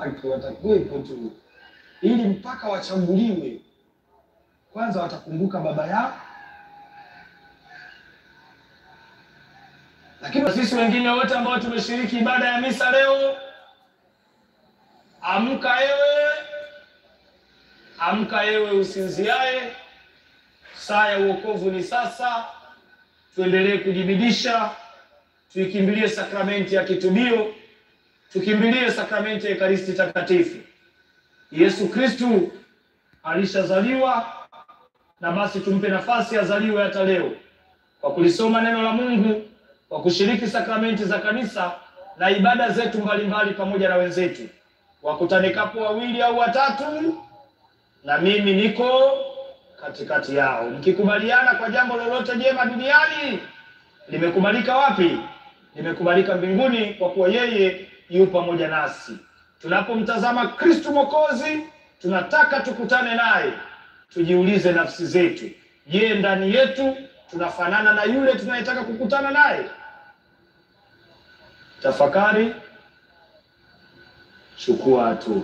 wake watakuwepo tu, ili mpaka wachaguliwe kwanza watakumbuka baba yao. Lakini sisi wengine wote ambao tumeshiriki ibada ya misa leo, amka ewe usinziae, saa ya uokovu ni sasa. Tuendelee kujibidisha, tuikimbilie sakramenti ya kitubio, tukimbilie sakramenti ya Ekaristi Takatifu. Yesu Kristu alishazaliwa, na basi tumpe nafasi azaliwe hata leo kwa kulisoma neno la Mungu, kwa kushiriki sakramenti za kanisa na ibada zetu mbalimbali pamoja na wenzetu. Wakutanikapo wawili au watatu, na mimi niko katikati yao. Mkikubaliana kwa jambo lolote jema duniani, limekubalika wapi? Limekubalika mbinguni, kwa kuwa yeye yu pamoja nasi. Tunapomtazama Kristo Mwokozi, tunataka tukutane naye. Tujiulize nafsi zetu, je, ndani yetu tunafanana na yule tunayetaka kukutana naye? Tafakari, chukua hatua.